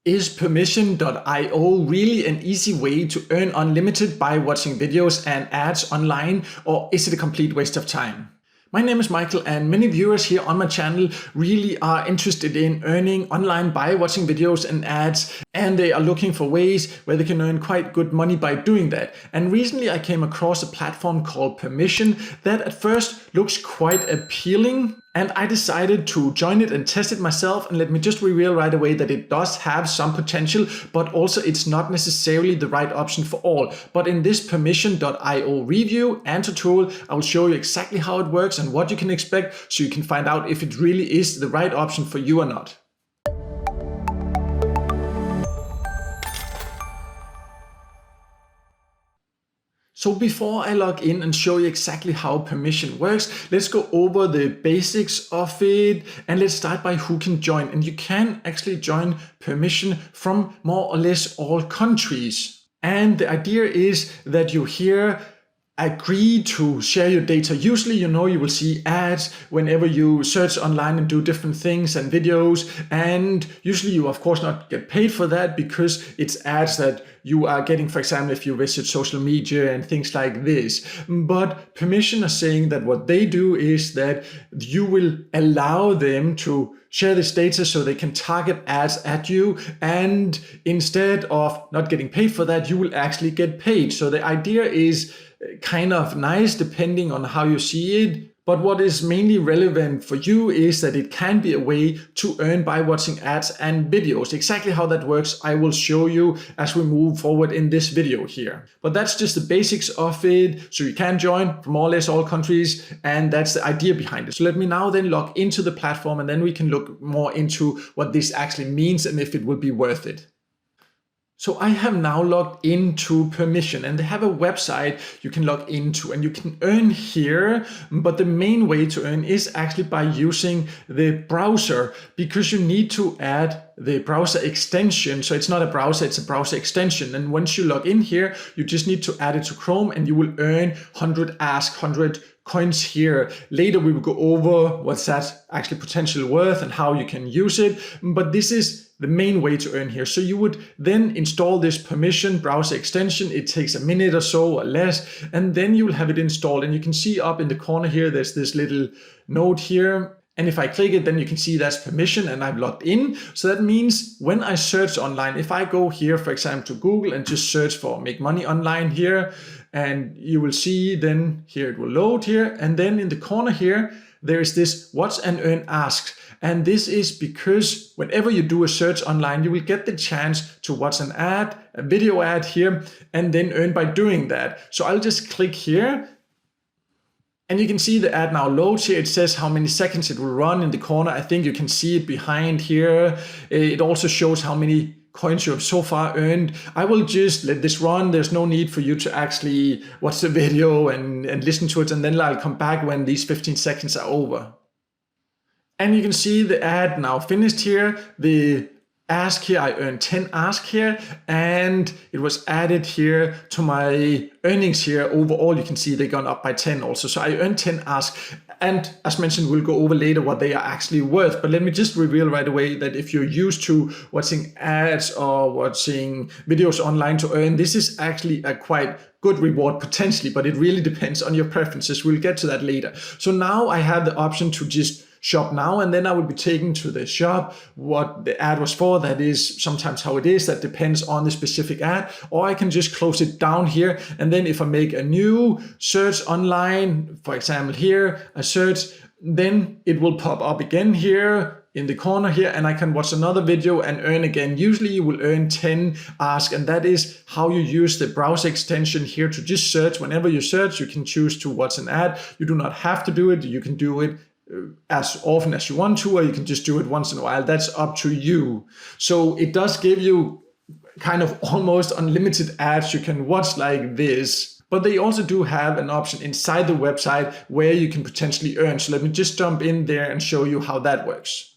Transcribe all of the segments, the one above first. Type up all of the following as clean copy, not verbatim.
Is Permission.io really an easy way to earn unlimited by watching videos and ads online, or is it a complete waste of time? My name is Michael, and many viewers here on my channel really are interested in earning online by watching videos and ads, and they are looking for ways where they can earn quite good money by doing that. And recently I came across a platform called Permission that at first looks quite appealing, and I decided to join it and test it myself. And let me just reveal right away that it does have some potential, but also it's not necessarily the right option for all. But in this Permission.io review and tutorial, I will show you exactly how it works and what you can expect, so you can find out if it really is the right option for you or not. So before I log in and show you exactly how Permission works, let's go over the basics of it, and let's start by who can join. And you can actually join Permission from more or less all countries. And the idea is that you here agree to share your data. Usually, you will see ads whenever you search online and do different things and videos. And usually you, of course, not get paid for that because it's ads that you are getting, for example, if you visit social media and things like this. But Permission are saying that what they do is that you will allow them to share this data so they can target ads at you. And instead of not getting paid for that, you will actually get paid. So the idea is kind of nice depending on how you see it. But what is mainly relevant for you is that it can be a way to earn by watching ads and videos. Exactly how that works, I will show you as we move forward in this video here. But that's just the basics of it. So you can join from more or less all countries, and that's the idea behind it. So let me now then log into the platform, and then we can look more into what this actually means and if it will be worth it. So I have now logged into Permission, and they have a website you can log into, and you can earn here. But the main way to earn is actually by using the browser, because you need to add the browser extension. So it's not a browser, it's a browser extension. And once you log in here, you just need to add it to Chrome, and you will earn 100 ask, 100 coins here. Later we will go over what's that actually potential worth and how you can use it. But this is the main way to earn here. So you would then install this Permission browser extension. It takes a minute or so or less, and then you will have it installed. And you can see up in the corner here, there's this little note here. And if I click it, then you can see that's Permission, and I've logged in. So that means when I search online, if I go here, for example, to Google and just search for make money online here, and you will see then here it will load here. And then in the corner here, there is this watch and earn asks. And this is because whenever you do a search online, you will get the chance to watch an ad, a video ad here, and then earn by doing that. So I'll just click here. And you can see the ad now loads here. It says how many seconds it will run in the corner. I think you can see it behind here. It also shows how many coins you have so far earned. I will just let this run. There's no need for you to actually watch the video and listen to it. And then I'll come back when these 15 seconds are over. And you can see the ad now finished here. The ask here, I earned 10 ask here, and it was added here to my earnings here. Overall, you can see they've gone up by 10 also. So I earned 10 ask. And as mentioned, we'll go over later what they are actually worth. But let me just reveal right away that if you're used to watching ads or watching videos online to earn, this is actually a quite good reward potentially, but it really depends on your preferences. We'll get to that later. So now I have the option to just shop now, and then I will be taken to the shop, what the ad was for. That is sometimes how it is. That depends on the specific ad. Or I can just close it down here. And then if I make a new search online, for example here, a search, then it will pop up again here in the corner here, and I can watch another video and earn again. Usually you will earn 10 ask, and that is how you use the browser extension here to just search. Whenever you search, you can choose to watch an ad. You do not have to do it. You can do it as often as you want to, or you can just do it once in a while. That's up to you. So it does give you kind of almost unlimited ads you can watch like this. But they also do have an option inside the website where you can potentially earn. So let me just jump in there and show you how that works.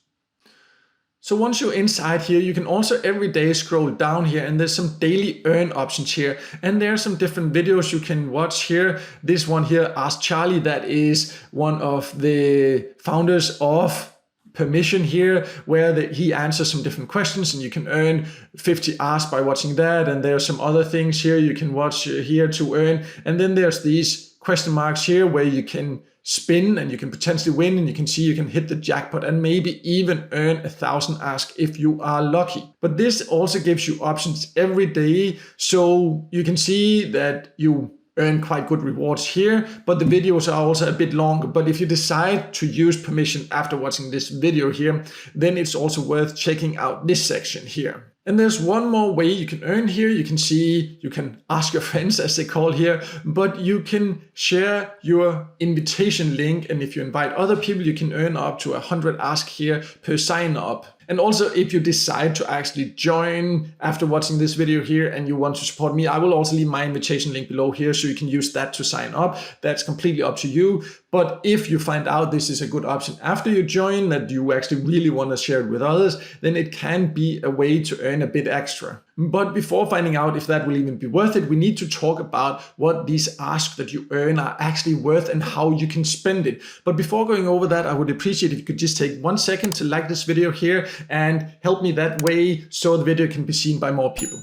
So once you're inside here, you can also every day scroll down here, and there's some daily earn options here. And there are some different videos you can watch here. This one here, Ask Charlie, that is one of the founders of permission here where he answers some different questions and you can earn 50 asks by watching that. And there are some other things here you can watch here to earn. And then there's these question marks here where you can spin and you can potentially win, and you can see you can hit the jackpot and maybe even earn 1,000 asks if you are lucky. But this also gives you options every day, so you can see that you earn quite good rewards here, but the videos are also a bit longer. But if you decide to use permission after watching this video here, then it's also worth checking out this section here. And there's one more way you can earn here. You can see, you can ask your friends, as they call here, but you can share your invitation link. And if you invite other people, you can earn up to 100 asks here per sign up. And also, if you decide to actually join after watching this video here and you want to support me, I will also leave my invitation link below here so you can use that to sign up. That's completely up to you. But if you find out this is a good option after you join, that you actually really want to share it with others, then it can be a way to earn a bit extra. But before finding out if that will even be worth it, we need to talk about what these asks that you earn are actually worth and how you can spend it. But before going over that, I would appreciate if you could just take 1 second to like this video here and help me that way so the video can be seen by more people.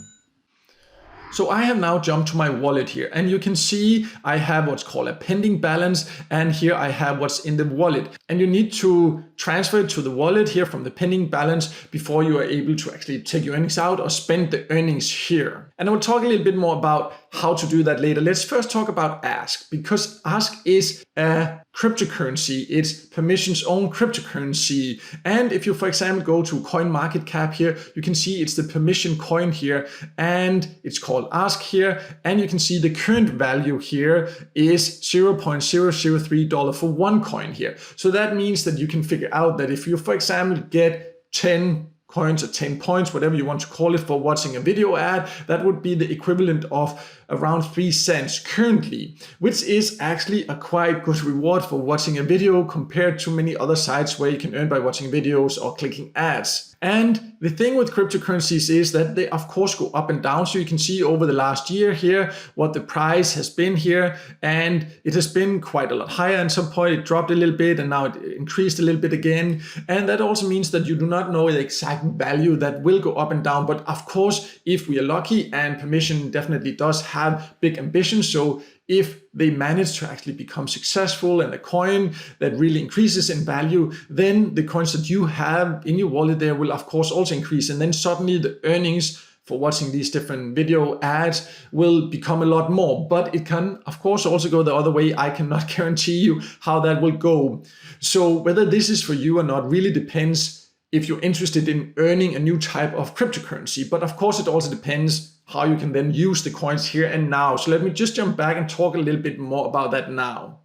So I have now jumped to my wallet here, and you can see I have what's called a pending balance, and here I have what's in the wallet. And you need to transfer it to the wallet here from the pending balance before you are able to actually take your earnings out or spend the earnings here. And I will talk a little bit more about how to do that later. Let's first talk about Ask, because Ask is a cryptocurrency. It's Permission's own cryptocurrency. And if you, for example, go to CoinMarketCap here, you can see it's the Permission coin here, and it's called Ask here. And you can see the current value here is $0.003 for one coin here. So that means that you can figure out that if you, for example, get 10 coins or 10 points, whatever you want to call it, for watching a video ad, that would be the equivalent of around 3 cents currently, which is actually a quite good reward for watching a video compared to many other sites where you can earn by watching videos or clicking ads. And the thing with cryptocurrencies is that they of course go up and down. So you can see over the last year here what the price has been here, and it has been quite a lot higher. At some point it dropped a little bit and now it increased a little bit again. And that also means that you do not know the exact value, that will go up and down. But of course, if we are lucky, and Permission definitely does have big ambitions, so if they manage to actually become successful and a coin that really increases in value, then the coins that you have in your wallet there will of course also increase. And then suddenly the earnings for watching these different video ads will become a lot more. But it can of course also go the other way. I cannot guarantee you how that will go. So whether this is for you or not really depends if you're interested in earning a new type of cryptocurrency. But of course it also depends how you can then use the coins here and now. So let me just jump back and talk a little bit more about that now.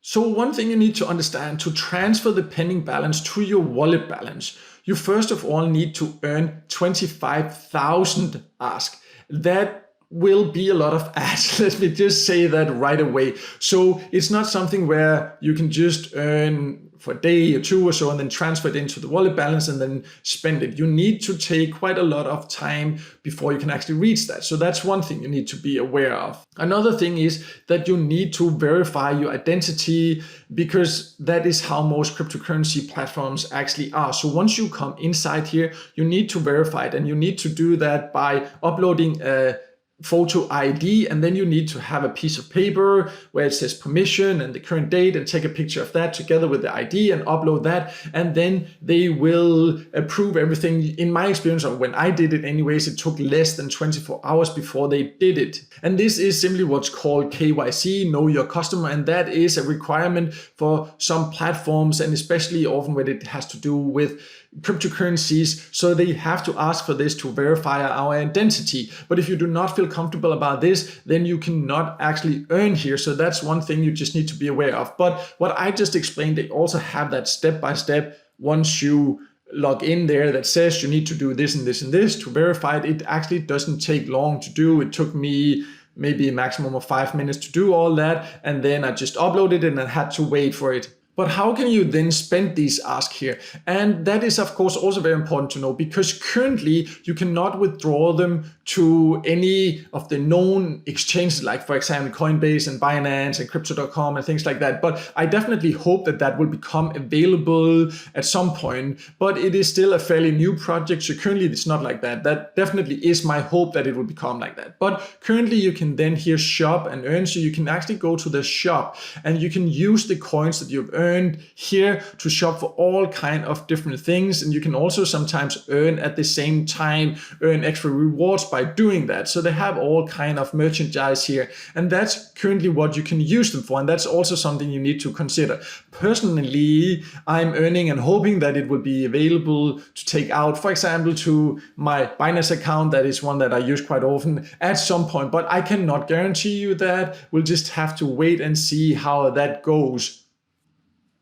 So one thing you need to understand: to transfer the pending balance to your wallet balance, you first of all need to earn 25,000 asks. That will be a lot of ads. Let me just say that right away. So it's not something where you can just earn for a day or two or so and then transfer it into the wallet balance and then spend it. You need to take quite a lot of time before you can actually reach that. So that's one thing you need to be aware of. Another thing is that you need to verify your identity, because that is how most cryptocurrency platforms actually are. So once you come inside here, you need to verify it, and you need to do that by uploading a photo ID, and then you need to have a piece of paper where it says permission and the current date, and take a picture of that together with the ID and upload that, and then they will approve everything. In my experience, or when I did it anyways, it took less than 24 hours before they did it. And this is simply what's called KYC, know your customer, and that is a requirement for some platforms, and especially often when it has to do with cryptocurrencies. So they have to ask for this to verify our identity. But if you do not feel comfortable about this, then you cannot actually earn here. So that's one thing you just need to be aware of. But what I just explained, they also have that step-by-step once you log in there that says you need to do this and this and this to verify it. It actually doesn't take long to do. It took me maybe a maximum of 5 minutes to do all that, and then I just uploaded it and I had to wait for it. But how can you then spend these asks here? And that is, of course, also very important to know, because currently you cannot withdraw them to any of the known exchanges, like, for example, Coinbase and Binance and Crypto.com and things like that. But I definitely hope that that will become available at some point. But it is still a fairly new project, so currently it's not like that. That definitely is my hope that it will become like that. But currently you can then here shop and earn. So you can actually go to the shop and you can use the coins that you've earned here to shop for all kind of different things. And you can also sometimes earn at the same time, earn extra rewards by doing that. So they have all kind of merchandise here, and that's currently what you can use them for. And that's also something you need to consider. Personally, I'm earning and hoping that it will be available to take out, for example, to my Binance account. That is one that I use quite often at some point, but I cannot guarantee you that. We'll just have to wait and see how that goes.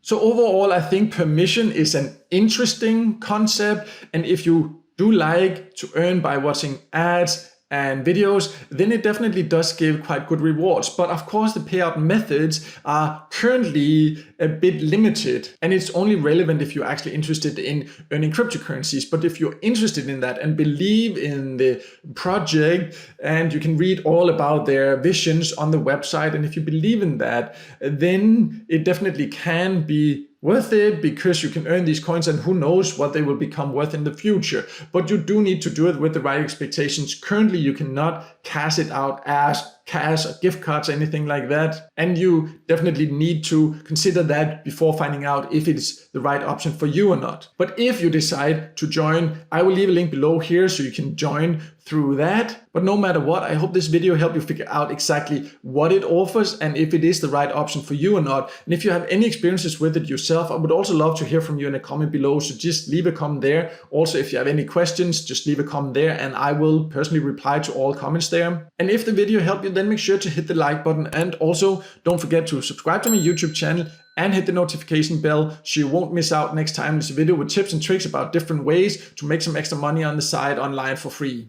So overall, I think permission is an interesting concept. And if you do like to earn by watching ads and videos, then it definitely does give quite good rewards. But of course, the payout methods are currently a bit limited, and it's only relevant if you're actually interested in earning cryptocurrencies. But if you're interested in that and believe in the project, and you can read all about their visions on the website, and if you believe in that, then it definitely can be worth it, because you can earn these coins and who knows what they will become worth in the future. But you do need to do it with the right expectations. Currently, you cannot cash it out as cash or gift cards or anything like that. And you definitely need to consider that before finding out if it's the right option for you or not. But if you decide to join, I will leave a link below here so you can join through that. But no matter what, I hope this video helped you figure out exactly what it offers and if it is the right option for you or not. And if you have any experiences with it yourself, I would also love to hear from you in a comment below. So just leave a comment there. Also, if you have any questions, just leave a comment there and I will personally reply to all comments there. And if the video helped you, then make sure to hit the like button, and also don't forget to subscribe to my YouTube channel and hit the notification bell so you won't miss out next time there's a video with tips and tricks about different ways to make some extra money on the side online for free.